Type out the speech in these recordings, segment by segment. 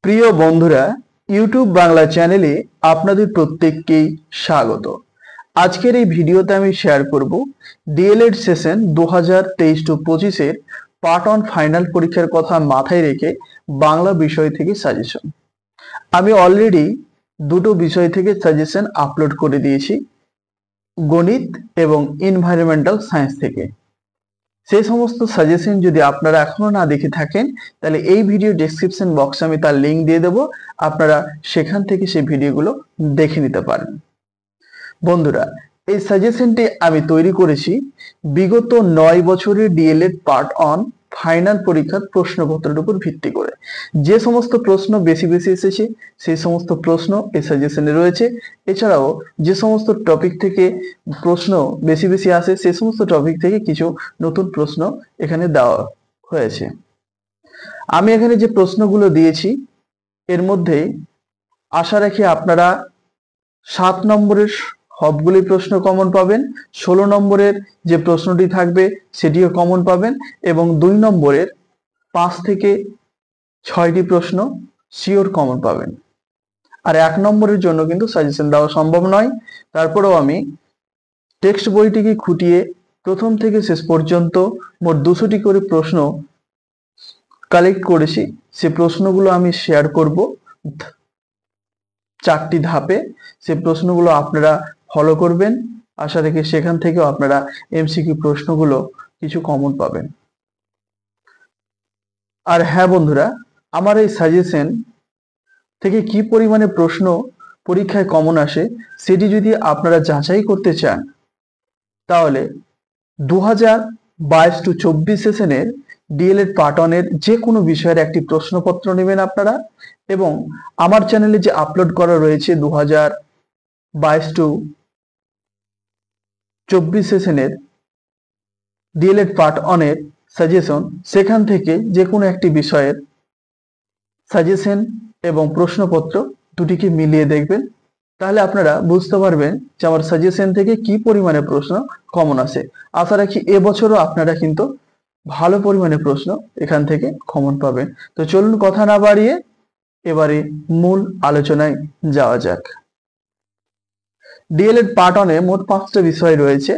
প্রিয় বন্ধুরা, ইউটিউব বাংলা চ্যানেলে আপনাদের প্রত্যেককেই স্বাগত। আজকের এই ভিডিওতে আমি শেয়ার করব ডিএলএড সেশন 2023-25 পার্ট 1 ফাইনাল পরীক্ষার কথা মাথায় রেখে বাংলা বিষয় থেকে সাজেশন। আমি অলরেডি দুটো বিষয় থেকে সাজেশন আপলোড করে দিয়েছি, গণিত এবং এনভায়রনমেন্টাল সায়েন্স থেকে। সেই সমস্ত সাজেশন যদি আপনারা এখনো না দেখে থাকেন তাহলে এই ভিডিও ডেসক্রিপশন বক্সে আমি তার লিংক দিয়ে দেবো, আপনারা সেখান থেকে সেই ভিডিওগুলো দেখে নিতে পারেন। বন্ধুরা, এই সাজেশনটি আমি তৈরি করেছি বিগত 9 বছরের ডিএলএড পার্ট 1 ফাইনাল পরীক্ষার প্রশ্নপত্রের উপর ভিত্তি করে। যে সমস্ত প্রশ্ন বেশি বেশি এসেছে সেই সমস্ত প্রশ্ন এই সাজেশনে রয়েছে। এছাড়াও যে সমস্ত টপিক থেকে প্রশ্ন বেশি বেশি আসে সেই সমস্ত টপিক থেকে কিছু নতুন প্রশ্ন এখানে দেওয়া হয়েছে। আমি এখানে যে প্রশ্নগুলো দিয়েছি এর মধ্যে আশা রাখি আপনারা 7 নম্বরের সবগুলি প্রশ্ন কমন পাবেন, 16 নম্বরের যে প্রশ্নটি থাকবে সেটিও কমন পাবেন এবং 2 নম্বরের 5 থেকে 6টি প্রশ্ন শিওর কমন পাবেন। আর 1 নম্বরের জন্য কিন্তু সাজেশন দেওয়া সম্ভব নয়। তারপরেও আমি টেক্সট বইটিকে খুঁটিয়ে প্রথম থেকে শেষ পর্যন্ত মোট 200টি করে প্রশ্ন কালেক্ট করেছি। সে প্রশ্নগুলো আমি শেয়ার করব 4টি ধাপে। সেই প্রশ্নগুলো আপনারা ফলো করবেন, আশা রেখে সেখান থেকেও আপনারা এমসিকিউ প্রশ্নগুলো কিছু কমন পাবেন। আর হ্যাঁ বন্ধুরা, আমার এই সাজেশন থেকে কি পরিমাণে প্রশ্ন পরীক্ষায় কমন আসে সেটি যদি আপনারা যাচাই করতে চান তাহলে 2022-24 সেশনের ডিএলএড পার্ট 1 এর যে কোনো বিষয়ের একটি প্রশ্নপত্র নেবেন আপনারা, এবং আমার চ্যানেলে যে আপলোড করা রয়েছে 2022-24 সেশনের ডিএলএড পার্ট 1 এর সাজেশন, সেখান থেকে যে কোনো একটি বিষয়ের সাজেশন এবং প্রশ্নপত্র দুটিকে মিলিয়ে দেখবেন। তাহলে আপনারা বুঝতে পারবেন যে আমার সাজেশন থেকে কি পরিমাণে প্রশ্ন কমন আসে। আশা রাখি এবছরও আপনারা কিন্তু ভালো পরিমাণে প্রশ্ন এখান থেকে কমন পাবেন। তো চলুন কথা না বাড়িয়ে এবারে মূল আলোচনায় যাওয়া যাক। ডিএলএড পার্ট 1 এ মোট 5টা বিষয় রয়েছে: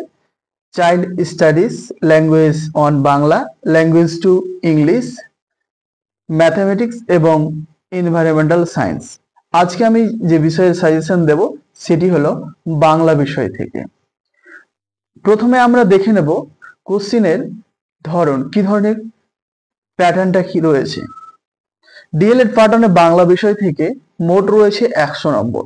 child studies, language on Bangla, language to English, mathematics এবং এনভায়রনমেন্টাল সায়েন্স। আজকে আমি যে বিষয়ের সাজেশন দেব সেটি হলো বাংলা বিষয় থেকে। প্রথমে আমরা দেখে নেব কোশ্চিনের ধরন, কি ধরনের প্যাটার্নটা কি রয়েছে। ডিএলএড পার্ট 1 বাংলা বিষয় থেকে মোট রয়েছে 100 নম্বর।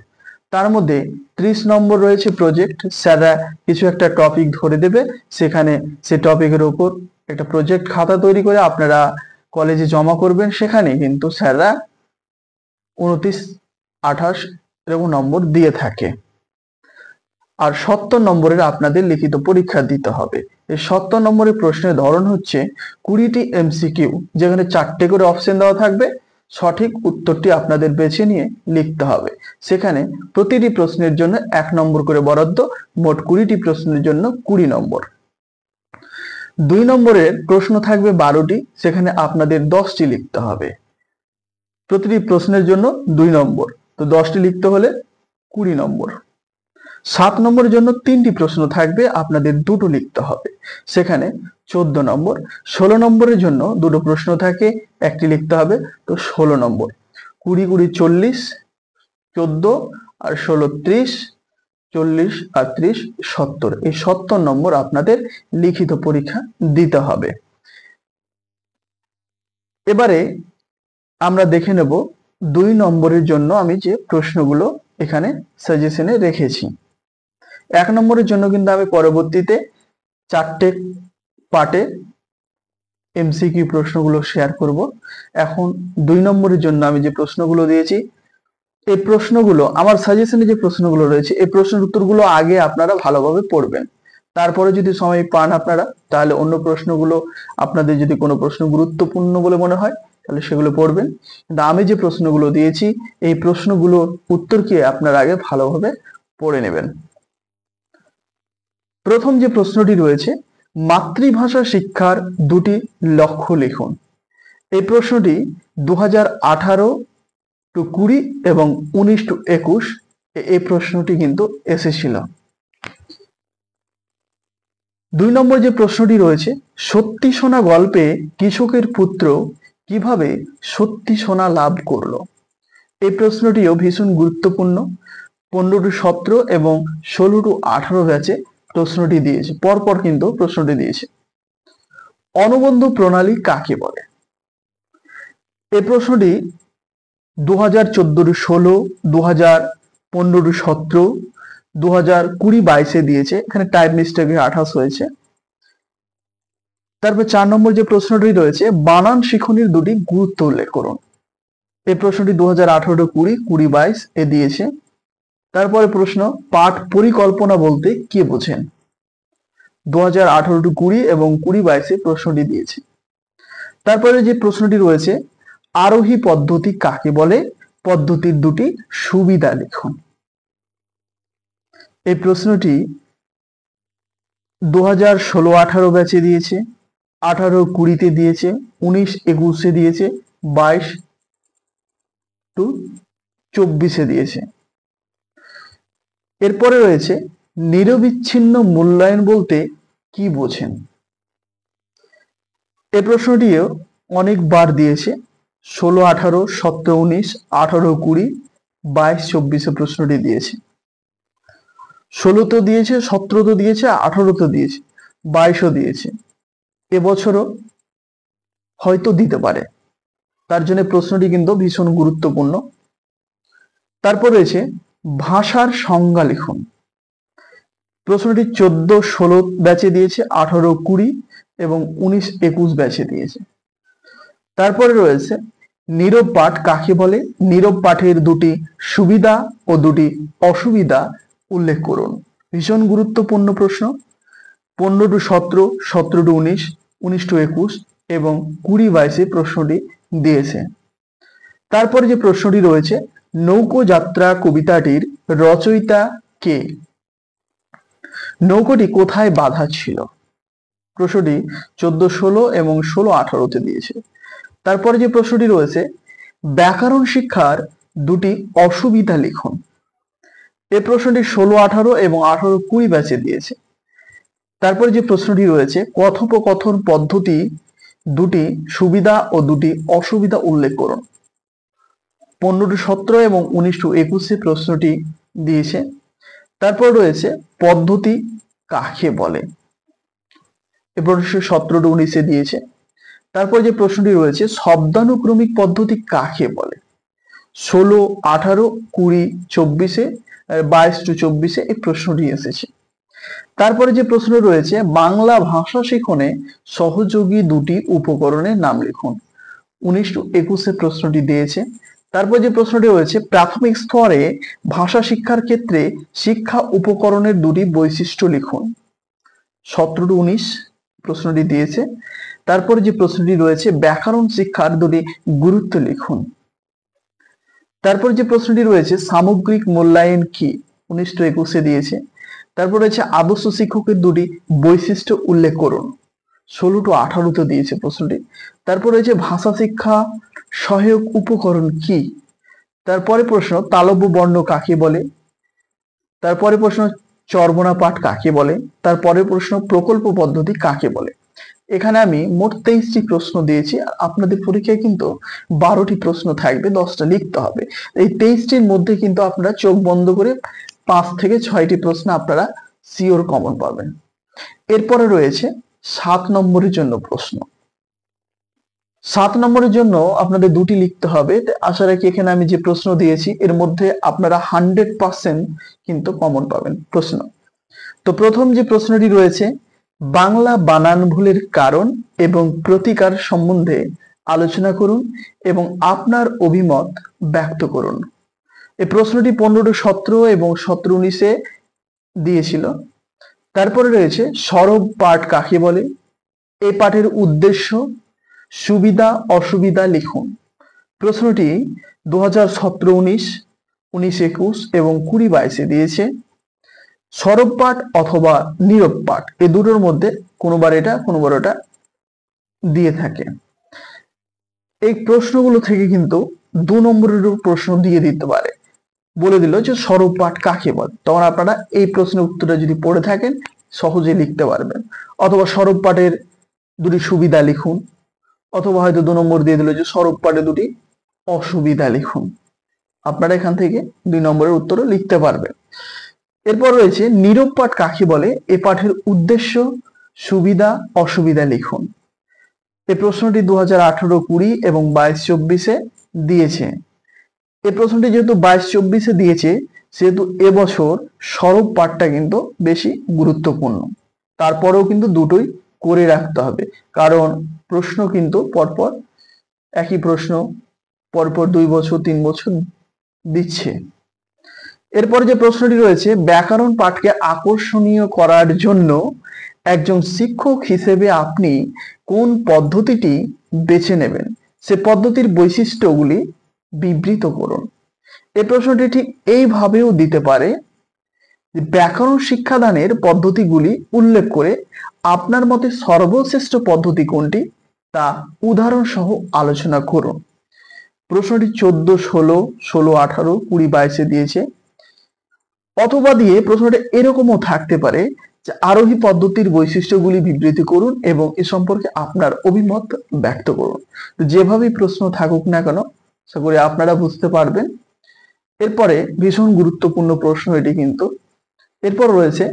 তার মধ্যে 30 নম্বর রয়েছে প্রজেক্ট। স্যাররা কিছু একটা টপিক ধরে দেবে, সেখানে সে টপিকের উপর একটা প্রজেক্ট খাতা তৈরি করে আপনারা কলেজে জমা করবেন। সেখানে কিন্তু স্যাররা 29, 28 এরকম নম্বর দিয়ে থাকে। আর 70 নম্বরের আপনাদের লিখিত পরীক্ষা দিতে হবে। এই 70 নম্বরের প্রশ্নের ধরন হচ্ছে 20টি এমসিকিউ, যেখানে 4টে করে অপশন দেওয়া থাকবে। সঠিক উত্তরটি আপনাদের বেছে নিয়ে লিখতে হবে। সেখানে প্রতিটি প্রশ্নের জন্য 1 নম্বর করে বরাদ্দ, মোট 20টি প্রশ্নের জন্য 20 নম্বর। 2 নম্বরের প্রশ্ন থাকবে 12টি, সেখানে আপনাদের 10টি লিখতে হবে। প্রতিটি প্রশ্নের জন্য 2 নম্বর, তো 10টি লিখতে হলে 20 নম্বর। 7 নম্বরের জন্য 3টি প্রশ্ন থাকবে, আপনাদের 2টো লিখতে হবে, সেখানে 14 নম্বর। 16 নম্বরের জন্য 2টো প্রশ্ন থাকে, 1টি লিখতে হবে, তো 16 নম্বর। 20, 20, 40, 14 আর 16, 30, 40 আর 30, 70। এই 70 নম্বর আপনাদের লিখিত পরীক্ষা দিতে হবে। এবারে আমরা দেখে নেব 2 নম্বরের জন্য আমি যে প্রশ্নগুলো এখানে সাজেশনে রেখেছি। 1 নম্বরের জন্য কিন্তু আমি পরবর্তীতে 4টে পার্টে এমসিকিউ প্রশ্নগুলো শেয়ার করব। এখন 2 নম্বরের জন্য আমি যে প্রশ্নগুলো দিয়েছি, এই প্রশ্নগুলো আমার সাজেশনে যে প্রশ্নগুলো রয়েছে এই প্রশ্নের উত্তরগুলো আগে আপনারা ভালোভাবে পড়বেন। তারপরে যদি সময় পান আপনারা, তাহলে অন্য প্রশ্নগুলো, আপনাদের যদি কোনো প্রশ্ন গুরুত্বপূর্ণ বলে মনে হয় তাহলে সেগুলো পড়বেন। কিন্তু আমি যে প্রশ্নগুলো দিয়েছি এই প্রশ্নগুলোর উত্তর কি আপনারা আগে ভালোভাবে পড়ে নেবেন। প্রথম যে প্রশ্নটি রয়েছে, মাতৃভাষা শিক্ষার 2টি লক্ষ্য লিখুন। এই প্রশ্নটি 2018 টু 20 এবং 19 টু 21 এই প্রশ্নটি কিন্তু এসেছিল। 2 নম্বর যে প্রশ্নটি রয়েছে, সত্যি সোনা গল্পে কৃষকের পুত্র কিভাবে সত্যি সোনা লাভ করলো? এই প্রশ্নটিও ভীষণ গুরুত্বপূর্ণ। 15 টু 17 এবং 16 টু 18 ব্যাচে প্রশ্নটি দিয়েছে, পরপর কিন্তু প্রশ্নটি দিয়েছে। অনুবন্ধ প্রণালী কাকে বলে? এই প্রশ্নটি 2014 টু 16, 2015 টু 17, 2020-22 দিয়েছে। এখানে টাইপ মিস্টেকে 28 হয়েছে। তারপর 4 নম্বর যে প্রশ্নটি রয়েছে, বানান শিখনের দুটি গুরুত্ব উল্লেখ করুন। এই প্রশ্নটি 2018 টু 20, 20-22 দিয়েছে। তারপরে প্রশ্ন, পাঠ পরিকল্পনা বলতে কি বোঝেন? 2018 টু 20 এবং 20-22 প্রশ্নটি দিয়েছে। তারপরে যে প্রশ্নটি রয়েছে, আরোহী পদ্ধতি কাকে বলে? পদ্ধতির দুটি সুবিধা লিখুন। এই প্রশ্নটি 2016-18 ব্যাচে দিয়েছে, 18-20 দিয়েছে, 19-21 দিয়েছে, 22 টু 24 দিয়েছে। এরপরে রয়েছে, নিরবিচ্ছিন্ন মূল্যায়ন বলতে কি বোঝেন? এই প্রশ্নটিও অনেকবার দিয়েছে। 16-18, 17-19, 18-20, 22-24 প্রশ্নটি দিয়েছে। 16 তো দিয়েছে, 17 তো দিয়েছে, 18 তো দিয়েছে, 22ও দিয়েছে। এবছরও হয়তো দিতে পারে, তার জন্য প্রশ্নটি কিন্তু ভীষণ গুরুত্বপূর্ণ। তারপর রয়েছে, ভাষার সংজ্ঞা লিখুন। প্রশ্নটি 14-16 ব্যাচে দিয়েছে, 18-20 এবং 19-21 ব্যাচে দিয়েছে। তারপরে রয়েছে, নীরব পাঠ কাকে বলে? নীরব পাঠের দুটি সুবিধা ও দুটি অসুবিধা উল্লেখ করুন। ভীষণ গুরুত্বপূর্ণ প্রশ্ন। 15 টু 17, 17 টু 19, 19 টু 21 এবং 20-22 প্রশ্নটি দিয়েছে। তারপরে যে প্রশ্নটি রয়েছে, নৌকো যাত্রা কবিতাটির রচয়িতা কে? নৌকোটি কোথায় বাঁধা ছিল? প্রশ্নটি 14-16 এবং 16-18 দিয়েছে। তারপরে যে প্রশ্নটি রয়েছে, ব্যাকরণ শিক্ষার দুটি অসুবিধা লিখুন। এই প্রশ্নটি 16-18 এবং 18-20 ব্যাচে দিয়েছে। তারপরে যে প্রশ্নটি রয়েছে, কথোপকথন পদ্ধতি দুটি সুবিধা ও দুটি অসুবিধা উল্লেখ করুন। 15 টু 17 এবং 19 টু 21 প্রশ্নটি দিয়েছে। তারপর রয়েছে, পদ্ধতি কাকে বলে? এই প্রশ্ন 17 টু 19 দিয়েছে। তারপর যে প্রশ্নটি রয়েছে, শব্দানুক্রমিক পদ্ধতি কাকে বলে? 16-18, 20-24, 22 টু 24 এই প্রশ্নটি এসেছে। তারপরে যে প্রশ্ন রয়েছে, বাংলা ভাষা শিখনে সহযোগী দুটি উপকরণের নাম লিখুন। 19 টু 21 প্রশ্নটি দিয়েছে। তারপর যে প্রশ্নটি রয়েছে, প্রাথমিক স্তরে ভাষা শিক্ষার ক্ষেত্রে শিক্ষা উপকরণের দুটি বৈশিষ্ট্য লিখুন। 17 টু 19 প্রশ্নটি দিয়েছে। তারপরে যে প্রশ্নটি রয়েছে, ব্যাকরণ শিক্ষার দুটি গুরুত্ব লিখুন। তারপর যে প্রশ্নটি রয়েছে, সামগ্রিক মূল্যায়ন কি? 19 টু 21 দিয়েছে। তারপর রয়েছে, আদর্শ শিক্ষকের দুটি বৈশিষ্ট্য উল্লেখ করুন। 16 টু 18 দিয়েছে প্রশ্নটি। তারপর রয়েছে, ভাষা শিক্ষা সহায়ক উপকরণ কি? তারপরে প্রশ্ন, তালব্য বর্ণ কাকে বলে? তারপরে প্রশ্ন, চর্বণা পাঠ কাকে বলে? তারপরে প্রশ্ন, প্রকল্প পদ্ধতি কাকে বলে? এখানে আমি মোট 23টি প্রশ্ন দিয়েছি। আপনাদের পরীক্ষায় কিন্তু 12টি প্রশ্ন থাকবে, 10টা লিখতে হবে। এই 23টির মধ্যে কিন্তু আপনারা চোখ বন্ধ করে 5 থেকে 6টি প্রশ্ন আপনারা সিওর কমন পাবেন। এরপরে রয়েছে 7 নম্বরের জন্য প্রশ্ন। 7 নম্বরের জন্য আপনাদের দুটি লিখতে হবে। আশা রাখি এখানে আমি যে প্রশ্ন দিয়েছি এর মধ্যে আপনারা 100% কিন্তু কমন পাবেন প্রশ্ন। তো প্রথম যে প্রশ্নটি রয়েছে, বাংলা বানান ভুলের কারণ এবং প্রতিকার সম্বন্ধে আলোচনা করুন এবং আপনার অভিমত ব্যক্ত করুন। এই প্রশ্নটি 15 টু 17 এবং 17-19 দিয়েছিল। তারপরে রয়েছে, সরব পাঠ কাকে বলে? এই পাঠের উদ্দেশ্য, সুবিধা অসুবিধা লিখুন। প্রশ্নটি 2017-19, 19-21 এবং 20-22 দিয়েছে। সরব পাঠ অথবা নীরব পাঠ এই দুটোর মধ্যে কোনোবার এটা কোনোবার ওটা দিয়ে থাকে। এই প্রশ্নগুলো থেকে কিন্তু 2 নম্বরের প্রশ্ন দিয়ে দিতে পারে, বলে দিল যে সরব পাঠ কাকে বলে। তখন আপনারা এই প্রশ্নের উত্তরটা যদি পড়ে থাকেন সহজে লিখতে পারবেন। অথবা সরব পাঠের দুটি সুবিধা লিখুন, অথবা হয়তো 2 নম্বর দিয়ে দিল যে সরব পাঠের দুটি অসুবিধা লিখুন। আপনারা এখান থেকে 2 নম্বরের উত্তরও লিখতে পারবেন। এরপর রয়েছে নীরব পাঠ কাকে বলে, এ পাঠের উদ্দেশ্য, সুবিধা, অসুবিধা লিখুন। এই প্রশ্নটি 2018-20 এবং 22-24 দিয়েছে। এই প্রশ্নটি যেহেতু 22-24 দিয়েছে, সেহেতু এবছর সরব পাঠটা কিন্তু বেশি গুরুত্বপূর্ণ। তারপরেও কিন্তু দুটোই করে রাখতে হবে, কারণ প্রশ্ন কিন্তু পরপর একই প্রশ্ন পরপর 2 বছর 3 বছর দিচ্ছে। এরপরে যে প্রশ্নটি রয়েছে, ব্যাকরণ পাঠকে আকর্ষণীয় করার জন্য একজন শিক্ষক হিসেবে আপনি কোন পদ্ধতিটি বেছে নেবেন, সে পদ্ধতির বৈশিষ্ট্যগুলি বিবৃত করুন। এই প্রশ্নটি ঠিক এইভাবেও দিতে পারে যে ব্যাকরণ শিক্ষাদানের পদ্ধতিগুলি উল্লেখ করে আপনার মতে সর্বশ্রেষ্ঠ পদ্ধতি কোনটি তা উদাহরণ সহ আলোচনা করুন। প্রশ্নটি 14, 16, 16, 18, 20, 22 দিয়েছে। অথবা দিয়ে প্রশ্নটা এরকমও থাকতে পারে যে আরোহী পদ্ধতির বৈশিষ্ট্যগুলি বিবৃতি করুন এবং এ সম্পর্কে আপনার অভিমত ব্যক্ত করুন। যেভাবেই প্রশ্ন থাকুক না কেন, আশা করি আপনারা বুঝতে পারবেন। এরপরে ভীষণ গুরুত্বপূর্ণ প্রশ্ন এটি কিন্তু। এরপর রয়েছে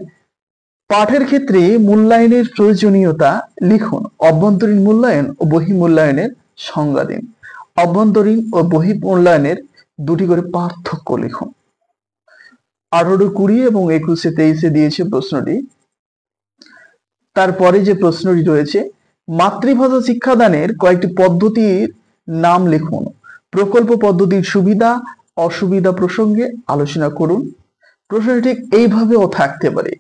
পাঠের ক্ষেত্রে মূল্যায়নের প্রয়োজনীয়তা লিখুন। অভ্যন্তরীণ মূল্যায়ন ও বহি মূল্যায়নের সংজ্ঞা দিন। অভ্যন্তরীণ ও বহি মূল্যায়নের দুটি করে পার্থক্য লিখুন। 18, 20 এবং 21, 23 দিয়েছে প্রশ্নটি। তারপরে যে প্রশ্নটি রয়েছে, মাতৃভাষা শিক্ষাদানের কয়েকটি পদ্ধতির নাম লিখুন। প্রকল্প পদ্ধতির সুবিধা অসুবিধা প্রসঙ্গে আলোচনা করুন। প্রশ্নটি ঠিক এইভাবেও থাকতে পারে,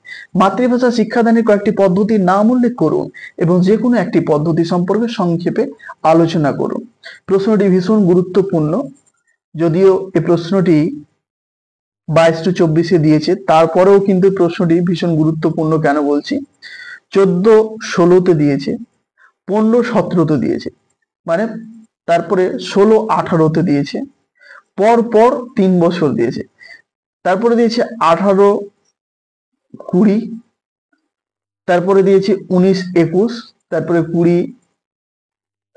মাতৃভাষা শিক্ষাদানের কয়েকটি পদ্ধতির নাম উল্লেখ করুন এবং যে কোনো একটি পদ্ধতি সম্পর্কে সংক্ষেপে আলোচনা করুন। প্রশ্নটি ভীষণ গুরুত্বপূর্ণ, যদিও এই প্রশ্নটি 22-24 দিয়েছে, তারপরেও কিন্তু প্রশ্নটি ভীষণ গুরুত্বপূর্ণ। কেন বলছি, 14, 16 দিয়েছে, 15, 17 দিয়েছে, মানে তারপরে 16, 18 দিয়েছে, পর 3 বছর দিয়েছে, তারপরে দিয়েছে 18, 20, তারপরে দিয়েছে 19, 21, তারপরে 20,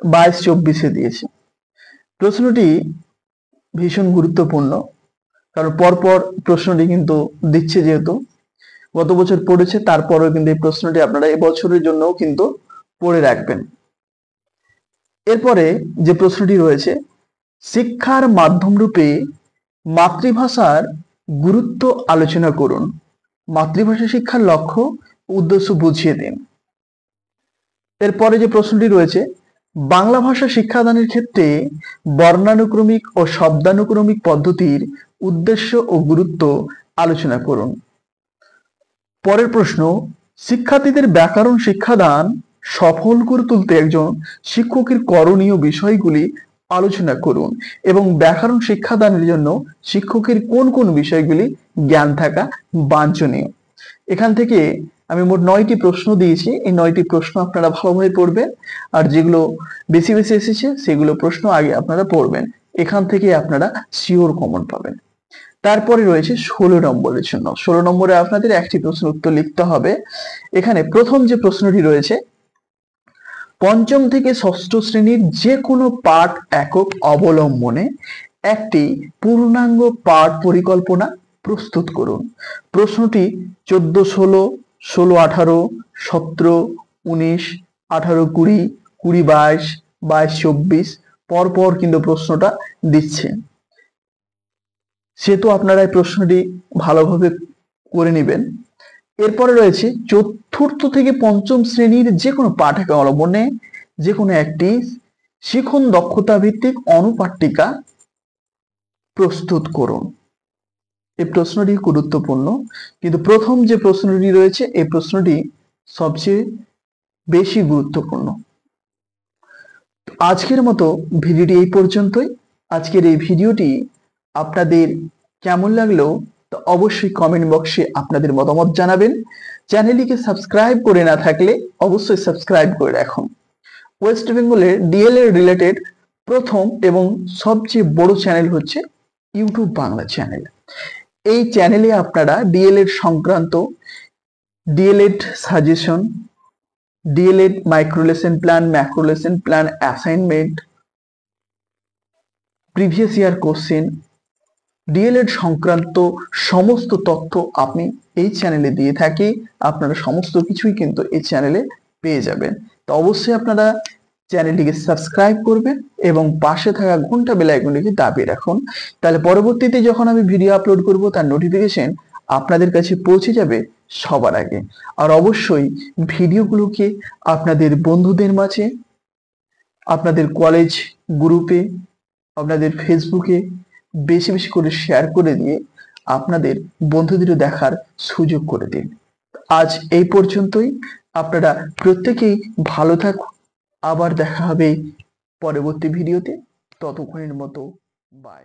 22, 24 দিয়েছে। প্রশ্নটি ভীষণ গুরুত্বপূর্ণ, কারণ পরপর প্রশ্নটি কিন্তু দিচ্ছে, যেহেতু গত বছর পড়েছে, তারপরেও কিন্তু এই প্রশ্নটি আপনারা এবছরের জন্যও কিন্তু পড়ে রাখবেন। এরপরে যে প্রশ্নটি রয়েছে, শিক্ষার মাধ্যম রূপে মাতৃভাষার গুরুত্ব আলোচনা করুন। মাতৃভাষা শিক্ষার লক্ষ্য উদ্দেশ্য বুঝিয়ে দিন। এরপরে যে প্রশ্নটি রয়েছে, বাংলা ভাষা শিক্ষাদানের ক্ষেত্রে বর্ণানুক্রমিক ও শব্দানুক্রমিক পদ্ধতির উদ্দেশ্য ও গুরুত্ব আলোচনা করুন। পরের প্রশ্ন, শিক্ষার্থীদের ব্যাকরণ শিক্ষাদান সফল করে তুলতে একজন শিক্ষকের করণীয় বিষয়গুলি আলোচনা করুন এবং ব্যাকরণ শিক্ষাদানের জন্য শিক্ষকের কোন কোন বিষয়গুলি জ্ঞান থাকা বাঞ্ছনীয়। এখান থেকে আমি মোট 9টি প্রশ্ন দিয়েছি। এই 9টি প্রশ্ন আপনারা ভালোভাবে পড়বেন, আর যেগুলো বেশি বেশি এসেছে সেগুলো প্রশ্ন আগে আপনারা পড়বেন। এখান থেকে আপনারা শিওর কমন পাবেন। তারপরে রয়েছে 16 নম্বরের জন্য। 16 নম্বরে আপনাদের একটি প্রশ্ন উত্তর লিখতে হবে। এখানে প্রথম যে প্রশ্নটি রয়েছে, পঞ্চম থেকে ষষ্ঠ শ্রেণীর যে কোনো পাঠ একক অবলম্বনে একটি পূর্ণাঙ্গ পাঠ পরিকল্পনা প্রস্তুত করুন। প্রশ্নটি 14, 16, 16, 18, 17, 19, 18, 20, 20, 22, 22, 24 পরপর কিন্তু প্রশ্নটা দিচ্ছে, সেহেতু আপনারা এই প্রশ্নটি ভালোভাবে করে নেবেন। এরপরে রয়েছে চতুর্থ থেকে পঞ্চম শ্রেণীর যে কোনো পাঠ একক অবলম্বনে যে কোনো একটি শিখন দক্ষতা ভিত্তিক অনুপাঠিকা প্রস্তুত করুন। এই প্রশ্নটি গুরুত্বপূর্ণ, কিন্তু প্রথম যে প্রশ্নটি রয়েছে এই প্রশ্নটি সবচেয়ে বেশি গুরুত্বপূর্ণ। আজকের মতো ভিডিওটি এই পর্যন্তই। আজকের এই ভিডিওটি আপনাদের কেমন লাগলো তো অবশ্যই কমেন্ট বক্সে আপনাদের মতামত জানাবেন। চ্যানেলটিকে সাবস্ক্রাইব করে না থাকলে অবশ্যই সাবস্ক্রাইব করে রাখুন। ওয়েস্ট বেঙ্গলের ডিএলএড রিলেটেড প্রথম এবং সবচেয়ে বড় চ্যানেল হচ্ছে ইউটিউব বাংলা চ্যানেল। এই চ্যানেলে আপনারা ডিএলএড সংক্রান্ত DElEd suggestion, DElEd micro lesson plan, macro lesson plan, assignment, previous year question, DElEd সংক্রান্ত সমস্ত তথ্য আপনি এই চ্যানেলে দিয়ে থাকি। আপনারা সমস্ত কিছুই কিন্তু এই চ্যানেলে পেয়ে যাবেন। তো অবশ্যই আপনারা চ্যানেলটিকে সাবস্ক্রাইব করবেন এবং পাশে থাকা ঘন্টা বেল আইকনটিকে দাবিয়ে রাখুন। তাহলে পরবর্তীতে যখন আমি ভিডিও আপলোড করব তার নোটিফিকেশন আপনাদের কাছে পৌঁছে যাবে সবার আগে। আর অবশ্যই ভিডিওগুলোকে আপনাদের বন্ধুদের মাঝে, আপনাদের কলেজ গ্রুপে, আপনাদের ফেসবুকে বেশি বেশি করে শেয়ার করে দিয়ে আপনাদের বন্ধুদেরও দেখার সুযোগ করে দিন। আজ এই পর্যন্তই। আপনারা প্রত্যেকেই ভালো থাকুন। আবার দেখা হবে পরবর্তী ভিডিওতে। ততক্ষণের মতো বাই।